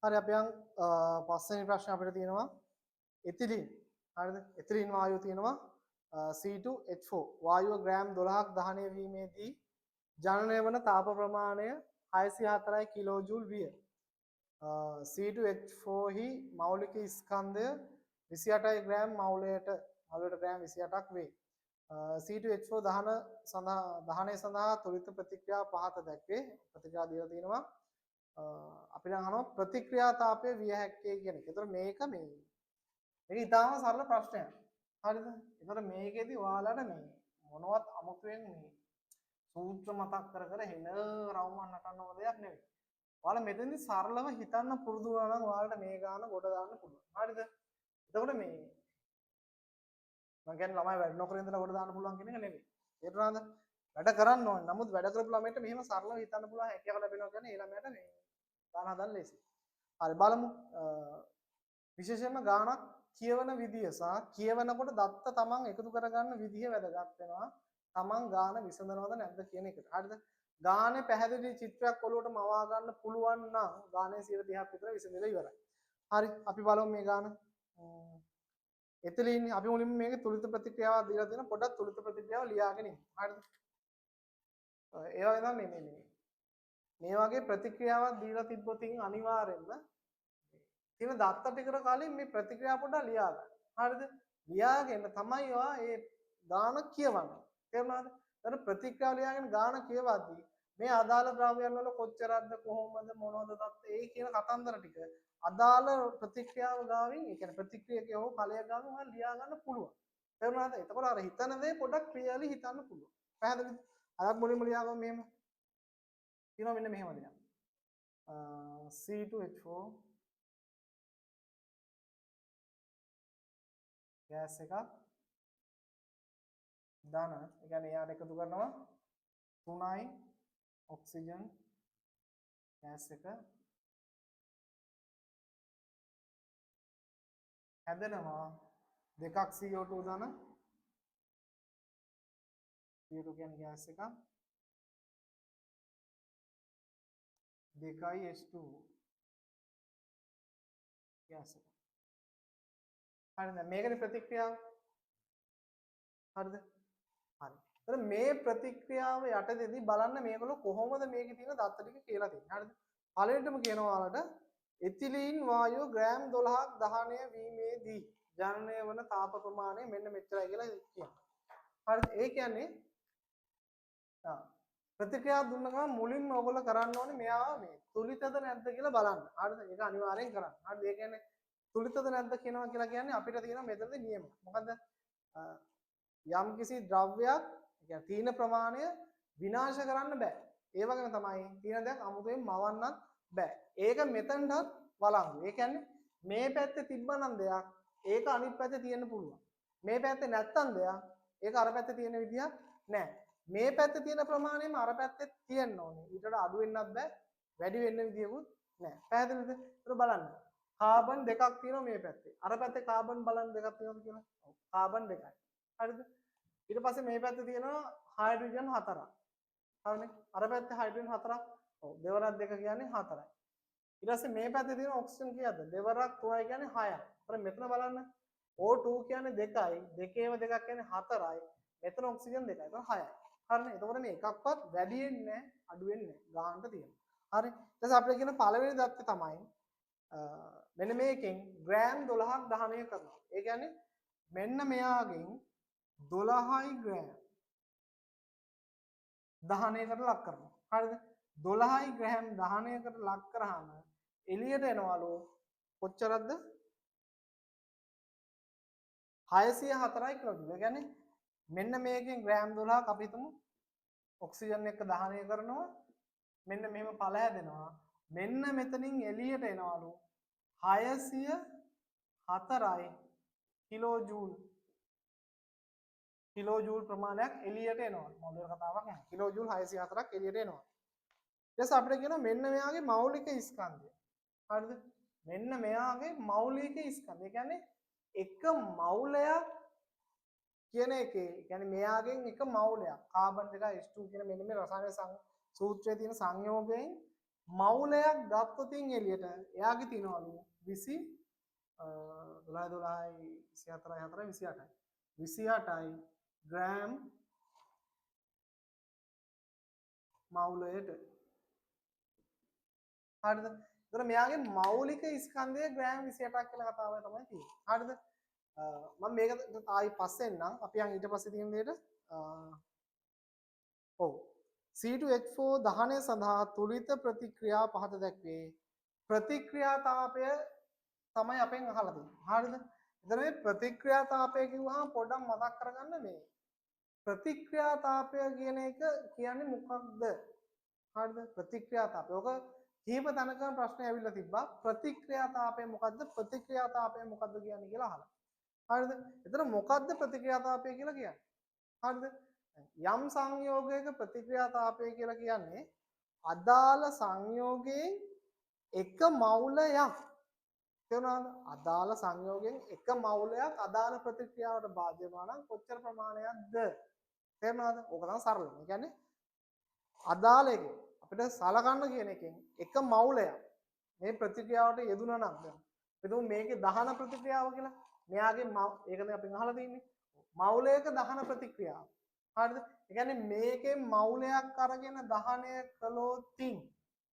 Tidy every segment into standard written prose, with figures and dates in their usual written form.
හරි අපි යන් පස්වෙනි ප්‍රශ්නේ අපිට තියෙනවා එතිලින්. හරිද? එතිලින් වායුව තියෙනවා C2H4 වායුව ග්‍රෑම් 12ක් දහනය වීමේදී ජනනය වන තාප ප්‍රමාණය 604 කිලෝජූල් විය. C2H4 හි මෞලික ස්කන්ධය 28 ග්‍රෑම් මවුලයට ග්‍රෑම් 28ක් වේ. C2H4 දහනය සඳහා ත්වරිත ප්‍රතික්‍රියා පහත දැක්වේ. ප්‍රතික්‍රියා දීලා තියෙනවා. අපි නම් අහනවා ප්‍රතික්‍රියා තාපය විය හැක්කේ කියන එක. ඒතර මේක ඉතාම සරල ප්‍රශ්නයක්. හරිද? ඒතර මේකෙදි ඔයාලට මොනවත් අමුතුවෙන් සූත්‍ර මතක් කර කර හෙන රවුමක් නටන්න ඕන දෙයක් නෙවෙයි. ඔයාලා මෙතෙන්දි සරලව හිතන්න පුරුදු වුණා නම් ඔයාලට මේ ගාන ගොඩ දාන්න පුළුවන්. හරිද? එතකොට මම කියන්නේ ළමයි වැඩ නොකර ඉඳලා ගොඩ දාන්න පුළුවන් කියන එක නෙවෙයි. තේරුණාද? වැඩ කරන්න ඕනේ. නමුත් වැඩ කරපු ළමයට මෙහෙම සරලව හිතන්න පුළුවන් හැකියාව ලැබෙනවා කියන්නේ ඒ ළමයට ගාන හදන්න ලේසි. හරි බලමු. විශේෂයෙන්ම ගානක් කියවන විදිය සහ කියවනකොට දත්ත තමන් එකතු කරගන්න විදිය වැදගත් වෙනවා. තමන් ගාන විසඳනවද නැද්ද කියන එකට. හරිද? ගානේ පැහැදිලි චිත්‍රයක් ඔලුවට මවා ගන්න පුළුවන් නම් ගානේ 30ක් විතර විසඳලා ඉවරයි. හරි අපි බලමු මේ ගාන. එතලින් අපි මුලින්ම මේකේ තුලිත ප්‍රතික්‍රියාවක් දීලා තියෙන පොඩ්ඩක් තුලිත ප්‍රතික්‍රියාව ලියාගෙන ඉන්න. හරිද? ඒ වගේ තමයි මේ වගේ ප්‍රතික්‍රියාවක් දීලා තිබ්බොතින් අනිවාර්යෙන්ම තියෙන දත්ත ටිකට කලින් මේ ප්‍රතික්‍රියා පොඩ්ඩක් ලියා ගන්න. හරිද? ලියාගෙන තමයි ඔයා ඒ ගාන කියවන්නේ. තේරුණාද? ඒතර ප්‍රතික්‍රියාව ලියාගෙන ගාන කියවද්දී මේ අදාළ ද්‍රව්‍යයන් වල කොච්චරක්ද කොහොමද මොනවද දත්ත ඒ කියන කතන්දර ටික අදාළ ප්‍රතික්‍රියාව ගාවින් ඒ කියන්නේ ප්‍රතික්‍රියකේ හෝ ඵලය ගාවින් ඔයා ලියා ගන්න පුළුවන්. තේරුණාද? එතකොට අර හිතන දේ පොඩ්ඩක් ක්ලියර්ලි හිතන්න පුළුවන්. පැහැදිලිද? අරක් මුලින්ම ලියාගමු මෙහෙම. කියනවා මෙන්න මෙහෙම දෙයක්. C2H4 ගෑස් එකක් ධන ඒ කියන්නේ එයාට එකතු කරනවා 3යි ඔක්සිජන් ගෑස් එක හැදෙනවා 2ක් CO2 ධන CO2 කියන්නේ ගෑස් එකක් 2යි H2 ගෑස් එක. හරිද? මේකනේ ප්‍රතික්‍රියාව. හරිද? හරි. එතන මේ ප්‍රතික්‍රියාව යටතේදී බලන්න මේගොල්ලෝ කොහොමද මේකේ තියෙන දත්ත ටික කියලා තියෙන්නේ. හරිද? පළවෙනිටම කියනවා ඔයාලට එතිලීන් වායුව ග්‍රෑම් 12ක් දහනය වීමේදී ජනනය වන තාප ප්‍රමාණය මෙන්න මෙච්චරයි කියලා කියනවා. හරිද? ඒ කියන්නේ ප්‍රතික්‍රියාව දුන්න ගමන් මුලින්ම ඔයගොල්ලෝ කරන්න ඕනේ මෙයාව තුලිතද නැද්ද කියලා බලන්න. හරිද? ඒක අනිවාර්යෙන් කරන්න. හරිද? ඒ කියන්නේ තුලිතද නැද්ද කියනවා කියලා කියන්නේ අපිට තියෙන මෙතනදී නියම. මොකද්ද? යම් කිසි ද්‍රව්‍යයක් කියන්නේ තීන ප්‍රමාණය විනාශ කරන්න බෑ. ඒ වගේම තමයි තීන දෙයක් අමුතුවෙන් මවන්නත් බෑ. ඒක මෙතනටත් වළංගු. ඒ කියන්නේ මේ පැත්තේ තිබ්බනම් දෙයක් ඒක අනිත් පැත්තේ තියෙන්න පුළුවන්. මේ පැත්තේ නැත්තම් දෙයක් ඒක අර පැත්තේ තියෙන විදියක් නෑ. මේ පැත්තේ තියෙන ප්‍රමාණයම අර පැත්තේ තියෙන්න ඕනේ. ඊට වඩා අඩු වෙන්නත් බෑ. වැඩි වෙන්න විදියකුත් නෑ. පැහැදිලිද? ඒක බලන්න. කාබන් දෙකක් තියෙනවා මේ පැත්තේ. අර පැත්තේ කාබන් බලන්න දෙකක් තියෙනවද කියලා? ඔව්. කාබන් දෙකයි. හරිද? ඊට පස්සේ මේ පැත්තේ තියෙනවා හයිඩ්‍රජන් 4ක්. හරිනේ? අර පැත්තේ හයිඩ්‍රජන් 4ක්. ඔව්. දෙවරක් දෙක කියන්නේ 4යි. ඊට පස්සේ මේ පැත්තේ තියෙන ඔක්සිජන් කීයද? දෙවරක් 3යි කියන්නේ 6යි. අර මෙතන බලන්න. O2 කියන්නේ 2යි. දෙකේම දෙකක් කියන්නේ 4යි. මෙතන ඔක්සිජන් 2යි. ඒක 6යි. හරිනේ? එතකොට මේ එකක්වත් වැඩි වෙන්නේ නැහැ, අඩු වෙන්නේ නැහැ. ගානට තියෙනවා. හරි. ඊට පස්සේ අපිට කියන පළවෙනි දත්තේ තමයි මෙන්න මේකෙන් ග්‍රෑම් 12ක් දහනය කරනවා. ඒ කියන්නේ මෙන්න මෙයාගෙන් 12යි ග්‍රෑම් දහනයකට ලක් කරනවා. හරිද? 12යි ග්‍රෑම් දහනයකට ලක් කරාම එළියට එනවලු කොච්චරද? 604යි කිලෝජූල්. ඒ කියන්නේ මෙන්න මේකෙන් ග්‍රෑම් 12ක් අපි හිතමු ඔක්සිජන් එක්ක දහනය කරනවා. මෙන්න මෙහෙම ඵල හැදෙනවා. මෙන්න මෙතනින් එළියට එනවලු 604යි කිලෝජූල් ප්‍රමාණයක් එළියට එනවා. මොඩල් කතාවක් නෑ. කිලෝජූල් 604ක් එළියට එනවා. ඊට පස්සේ අපිට කියනවා මෙන්න මෙයාගේ මෞලික ස්කන්ධය. හරිද? මෙන්න මෙයාගේ මෞලික ස්කන්ධය. ඒ කියන්නේ එක මෞලයක් කියන එකේ කියන්නේ මෙයාගෙන් එක මෞලයක් කාබන් දෙක H2 කියන මෙන්න මේ රසායනික සූත්‍රයේ තියෙන සංයෝගයෙන් මවුලයක් ගත්තොතින් එළියට එයාගේ තියනවලු 20 12 12 24 28යි ග්‍රෑම් මවුලයට. හරිද? එතකොට මෙයාගේ මෞලික ස්කන්ධය ග්‍රෑම් 28ක් කියලා කතාව තමයි තියෙන්නේ. හරිද? මම මේක ආයි පස්සේ එන්නම්. අපි යන් ඊට පස්සේ තියෙන දෙයට ඔව්. C2H4 දහනය සඳහා තුලිත ප්‍රතික්‍රියා පහත දැක්වේ. ප්‍රතික්‍රියාතාපය තමයි අපෙන් අහලා තියෙන්නේ. හරිද? එතන මේ ප්‍රතික්‍රියාතාපය කිව්වහම පොඩ්ඩක් මතක් කරගන්න මේ ප්‍රතික්‍රියාතාපය කියන එක කියන්නේ මොකක්ද? හරිද? ප්‍රතික්‍රියාතාපය. ඔක කීප තැනකම ප්‍රශ්න ඇවිල්ලා තිබ්බා. ප්‍රතික්‍රියාතාපය මොකද්ද? ප්‍රතික්‍රියාතාපය මොකද්ද කියන්නේ කියලා අහලා. හරිද? එතන මොකද්ද ප්‍රතික්‍රියාතාපය කියලා කියන්නේ? හරිද? යම් සංයෝගයක ප්‍රතික්‍රියාතාපය කියලා කියන්නේ අදාළ සංයෝගයෙන් එක මවුලයක් තේරුණාද? අදාළ සංයෝගයෙන් එක මවුලයක් අදාළ ප්‍රතික්‍රියාවට භාජ්‍ය වෙනවා නම් කොච්චර ප්‍රමාණයක්ද? තේරුණාද? ඕක තමයි සරලම. ඒ කියන්නේ අදාළ එක අපිට සලකන්න කියන එකෙන් එක මවුලයක් මේ ප්‍රතික්‍රියාවට යෙදුණා නම් දැන් අපි මේකේ දහන ප්‍රතික්‍රියාව කියලා. මෙයාගේ ඒකද අපි අහලා තින්නේ. මවුලයක දහන ප්‍රතික්‍රියාව. හරිද? ඒ කියන්නේ මේකේ මවුලයක් අරගෙන දහනය කළොත්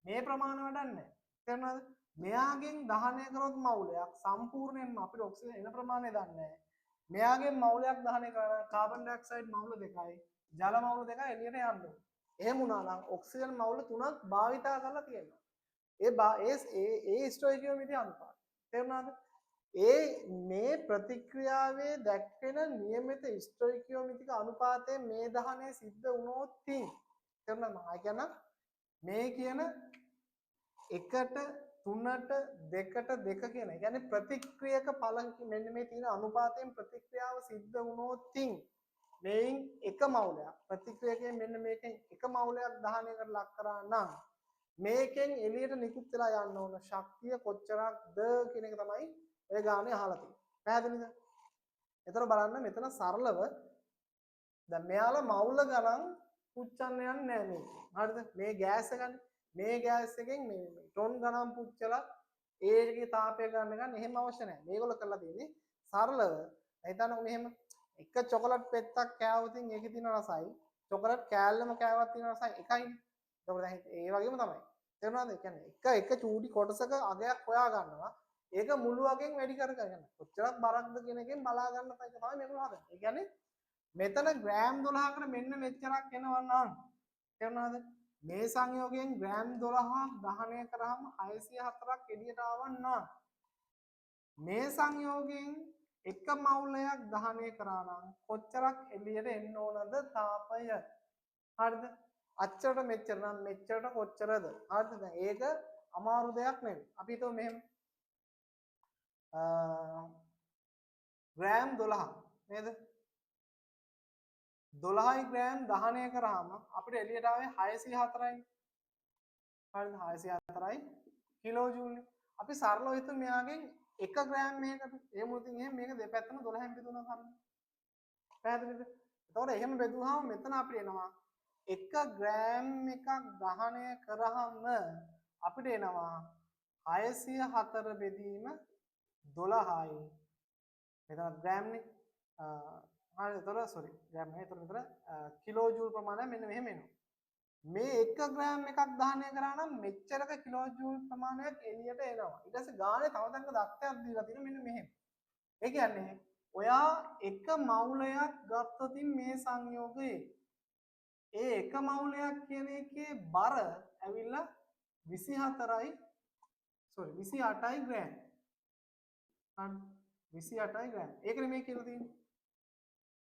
මේ ප්‍රමාණය වැඩන්නේ නැහැ. තේරුණාද? මෙයාගෙන් දහනය කරොත් මවුලයක් සම්පූර්ණයෙන්ම අපිට ඔක්සිජන් එන ප්‍රමාණය දන්නේ නැහැ. මෙයාගෙන් මවුලයක් දහනය කරලා කාබන් ඩයොක්සයිඩ් මවුල දෙකයි ජල මවුල දෙකයි එළියට යන්න ඕනේ. එහෙම වුණා නම් ඔක්සිජන් මවුල තුනක් භාවිතා කරලා තියෙනවා. ඒ ස්ටොයිකියෝමීටර් අනුපාතය. තේරුණාද? මේ ප්‍රතික්‍රියාවේ දැක්වෙන નિયમિત ස්ටොයිකියෝමීටර් අනුපාතයෙන් මේ දහනය සිද්ධ වුණොත් තේරුණාද? මම කියන මේ කියන 1ට 3ට 2ට 2 කියන. ඒ කියන්නේ ප්‍රතික්‍රියක ඵල මෙන්න මේ තියෙන අනුපාතයෙන් ප්‍රතික්‍රියාව සිද්ධ වුණොත් මේන් එක මවුලයක් ප්‍රතික්‍රියකයෙන් මෙන්න මේකෙන් එක මවුලයක් දහනය කරලා ලක් කරා නම් මේකෙන් එළියට නිකුත් වෙලා යන්න ඕන ශක්තිය කොච්චරක්ද කියන එක තමයි ඔය ගානේ අහලා තියෙන්නේ. පැහැදිලිද? එතන බලන්න මෙතන සරලව දැන් මෙයාලා මවුල ගණන් පුච්චන්න යන්නේ නැහැ මේක. හරිද? මේ ගෑස් එකනේ. මේ ගෑස් එකෙන් මේ ටොන් ගණන් පුච්චලා ඒකේ තාපය ගන්න එහෙම අවශ්‍ය නැහැ. මේගොල්ලෝ කරලා තියෙන්නේ සරලව. හිතන්නකො මෙහෙම එක චොකලට් පෙත්තක් කෑවොතින් ඒකේ තියෙන රසයි චොකලට් කෑල්ලම කෑවත් තියෙන රසයි එකයිනේ. ඒකෝද දැන් ඒ වගේම තමයි. තේරුණාද? ඒ කියන්නේ එක චූටි කොටසක අගයක් හොයා ගන්නවා. ඒක මුළු අගෙන් වැඩි කරගන්න. කොච්චරක් බරක්ද කියන එකෙන් බලා ගන්න තමයි මේගොල්ලෝ හදන්නේ. ඒ කියන්නේ මෙතන ග්‍රෑම් 12කට මෙන්න මෙච්චරක් එනවා නම් තේරුණාද? මේ සංයෝගයෙන් ග්‍රෑම් 12ක් දහනය කරාම 604ක් එළියට ආවනම් මේ සංයෝගයෙන් එක මවුලයක් දහනය කරා නම් කොච්චරක් එළියට එන්න ඕනද තාපය? හරිද? අච්චරට මෙච්චර නම් මෙච්චරට කොච්චරද? හරිද? දැන් ඒක අමාරු දෙයක් නෙවෙයි. අපි හිතමු මෙහෙම ග්‍රෑම් 12 නේද? 12යි ග්‍රෑම් දහනය කරාම අපිට එළියට ආවේ 604යි. හරිද? 604යි කිලෝ ජූල්. අපි සරලව හිතමු මෙයාගෙන් 1 ග්‍රෑම් මේකට. ඒ මුලින් එහෙම මේක දෙපැත්තම 12න් බෙදුණා කරන්නේ. පැහැදිලිද? එතකොට එහෙම බෙදුවාම මෙතන අපිට එනවා 1 ග්‍රෑම් එකක් දහනය කරාම අපිට එනවා 604 බෙදීම 12යි. මෙතන ග්‍රෑම්නේ. හරි එතකොට සෝරි ග්‍රෑම් නෙවෙයි එතකොට මෙතන කිලෝ ජූල් ප්‍රමාණය මෙන්න මෙහෙම එනවා. මේ 1 ග්‍රෑම් එකක් දහනය කරා නම් මෙච්චරක කිලෝ ජූල් ප්‍රමාණයක් එළියට එනවා. ඊට පස්සේ ගානේ තව තැනක දත්තයක් දීලා තියෙන මෙන්න මෙහෙම. ඒ කියන්නේ ඔයා එක මවුලයක් ගත්තොත් මේ සංයෝගයේ ඒ එක මවුලයක් කියන එකේ බර ඇවිල්ලා 28යි 28යි ග්‍රෑම්. හරි 28යි ග්‍රෑම්. ඒකනේ මේ කියලා තියෙන්නේ.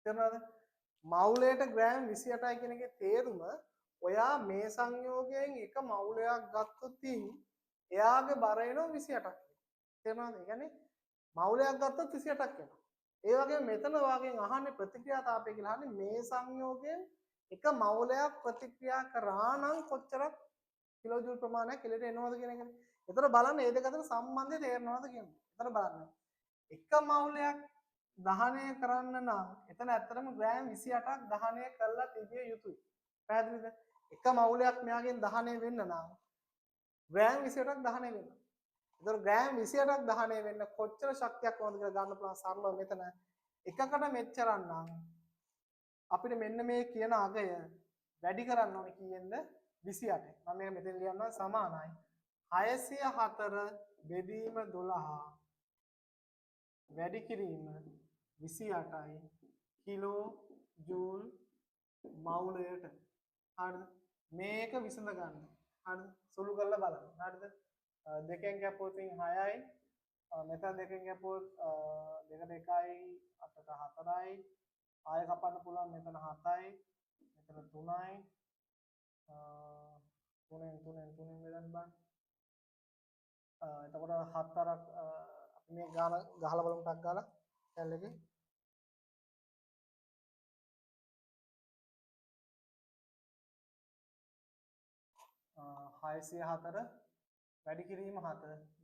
තේරුණාද? මවුලයට ග්‍රෑම් 28යි කියන එකේ තේරුම ඔයා මේ සංයෝගයෙන් එක මවුලයක් ගත්තොත් එයාගේ බර එනවා 28ක්. තේරුණාද? ඒ කියන්නේ මවුලයක් ගත්තොත් 28ක් එනවා. ඒ වගේම මෙතන වාගෙන් අහන්නේ ප්‍රතික්‍රියාතාපය කියලා අහන්නේ මේ සංයෝගයෙන් එක මවුලයක් ප්‍රතික්‍රියා කරා නම් කොච්චරක් කිලෝ ජූල් ප්‍රමාණයක් එළියට එනවද කියන එකනේ. එතන බලන්න මේ දෙක අතර සම්බන්ධය තේරෙනවද කියන්නේ. එතන බලන්න. එක මවුලයක් දහනය කරන්න නම් එතන ඇත්තටම ග්‍රෑම් 28ක් දහනය කරලා තිබිය යුතුයි. පැහැදිලිද? එක මවුලයක් මෙයාගෙන් දහනය වෙන්න නම් ග්‍රෑම් 28ක් දහනය වෙනවා. ඒතර ග්‍රෑම් 28ක් දහනය වෙන්න කොච්චර ශක්තියක් ඕනද කියලා ගන්න පුළුවන් සරලව මෙතන එකකට මෙච්චරක් නම් අපිට මෙන්න මේ කියන අගය වැඩි කරන්න ඕනේ කීයෙන්ද 28. මම මේක මෙතන ලියන්නම් සමානයි 604 බෙදීම 12 වැඩි කිරීම 28යි කිලෝ ජූල් මවුලයට. හරිද? මේක විසඳ ගන්න. හරිද? සුළු කරලා බලන්න. හරිද? දෙකෙන් කැපුවොත් 6යි. මෙතන දෙකෙන් කැපුවොත් 2ට 1යි 8ට 4යි. ආය කපන්න පුළුවන් මෙතන 7යි. මෙතන 3යි. 3ෙන් බෙදන්න බෑ. එතකොට 7 අරක් අපි මේ ගාන ගහලා බලමු ටක් ගාලා කැල් එකේ 604 වැඩි කිරීම 7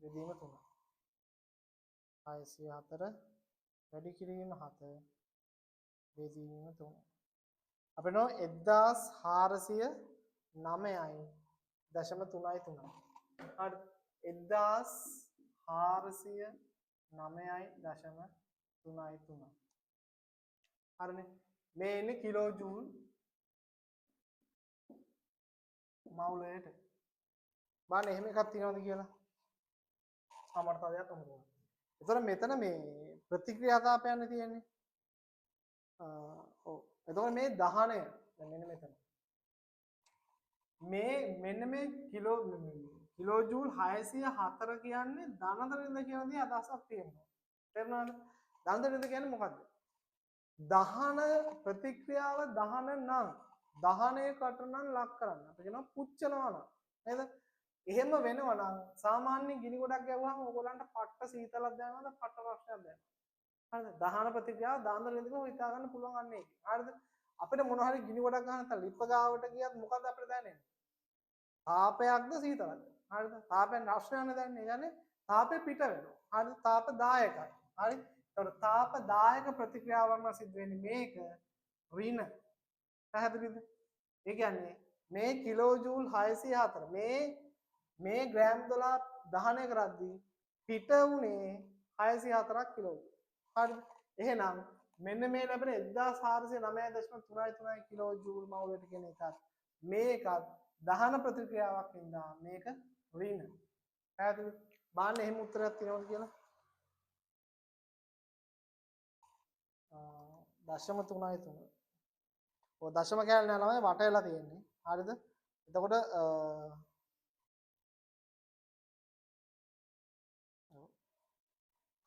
බෙදීම 3. 604 වැඩි කිරීම 7 බෙදීම 3. අපිට 1409.3යි 3. හරි 1409.3. හරිනේ මේ ඉන්නේ කිලෝ ජූල් මවුලයට. බලන්න එහෙම එකක් තියෙනවද කියලා. සමර්ථතාවයක් අමුතුයි. ඒතර මෙතන මේ ප්‍රතික්‍රියාතාපයන්නේ තියෙන්නේ. ඔව්. එතකොට මේ දහනය දැන් මෙන්න මෙතන. මෙන්න මේ කිලෝ ජූල් 604 කියන්නේ ධනතරද කියන දේ අදහසක් තියෙනවා. තේරුණාද? ධනතරද කියන්නේ මොකද්ද? දහන ප්‍රතික්‍රියාව දහන නම් දහනයකට නම් ලක් කරන්න. අපි කියනවා පුච්චනවා නම්. නේද? එහෙම වෙනවා නම් සාමාන්‍ය ගිනි ගොඩක් ගැව්වහම ඕගොල්ලන්ට පට්ට සීතලක් දැනෙනවද පට්ට ප්‍රශ්නයක් දැනෙනවද? හරිද? දහන ප්‍රතික්‍රියාව දාන්දරෙන්දකම හිතා ගන්න පුළුවන් අන්න ඒක. හරිද? අපිට මොන හරි ගිනි ගොඩක් ගන්න නැත්නම් ලිප ගාවට ගියත් මොකද අපිට දැනෙන්නේ? තාපයක්ද සීතලක්ද? හරිද? තාපෙන් රස්නයක්නේ දැනෙන්නේ. ඒ කියන්නේ තාපේ පිට වෙනවා. හරිද? තාපදායකයි. හරි? ඒතකොට තාපදායක ප්‍රතික්‍රියාවක් නම් සිද්ධ වෙන්නේ මේක ඍණ. පැහැදිලිද? ඒ කියන්නේ මේ කිලෝ ජූල් 604 මේ ග්‍රෑම් 12 දහනය කරද්දී පිට වුණේ 604ක් කිලෝ. හරිද? එහෙනම් මෙන්න මේ ලැබෙන 1409.33 කිලෝ ජූල් මවුලට කියන එකත් මේකත් දහන ප්‍රතික්‍රියාවක් නිසා මේක ඍණ. පැහැදිලිද? බලන්න එහෙම උත්තරයක් තියෙනවද කියලා. 0.33. ඔය දශම කෑල්ල නෑ ළමයි වට වෙලා තියෙන්නේ. හරිද? එතකොට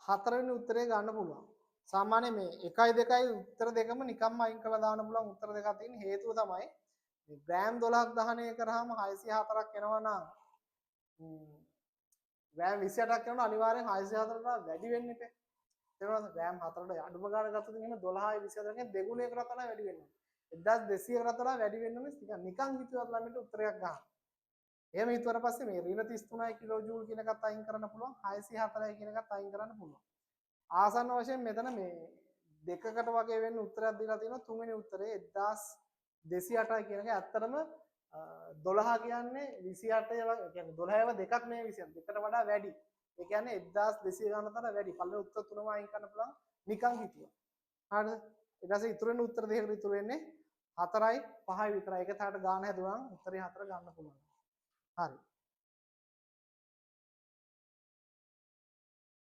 හතරවෙනි උත්තරේ ගන්න පුළුවන්. සාමාන්‍ය මේ 1යි 2යි උත්තර දෙකම නිකම්ම අයින් කරලා දාන්න පුළුවන් උත්තර දෙකක් තියෙන හේතුව තමයි මේ ග්‍රෑම් 12ක් දහනය කරාම 604ක් එනවා නම් ග්‍රෑම් 28ක් කරනවා අනිවාර්යෙන් 604ට වැඩි වෙන්න ඉපේ. තේරුණාද? ග්‍රෑම් 4ට අඩුම ගාන ගත්තොත් එහෙම 12යි 24කින් දෙගුණයකට තමයි වැඩි වෙන්නේ. 1200කට වඩා වැඩි වෙන්න ඕනේ නිකන් හිතුවත් ළමයට උත්තරයක් ගන්න. එහෙම හිතුවට පස්සේ මේ ඍණ 33 කිලෝ ජූල් කියන එකත් අයින් කරන්න පුළුවන් 604යි කියන එකත් අයින් කරන්න පුළුවන්. ආසන්න වශයෙන් මෙතන මේ දෙකකට වගේ වෙන්න උත්තරයක් දීලා තියෙනවා. තුන්වෙනි උත්තරේ 1208යි කියන එක ඇත්තටම 12 කියන්නේ 28 වගේ කියන්නේ 12ව දෙකක් නෙවෙයි 28 දෙකට වඩා වැඩි. ඒ කියන්නේ 1200 ගන්න තරම් වැඩි. පළවෙනි උත්තර තුනම අයින් කරන්න පුළුවන් නිකන් හිතුවා. හරිද? ඊට පස්සේ ඉතුරු වෙන උත්තර දෙකකට ඉතුරු වෙන්නේ 4යි 5යි විතරයි. ඒක තාට ගාන හැදුවා නම් උත්තරේ 4 ගන්න පුළුවන්. හරි.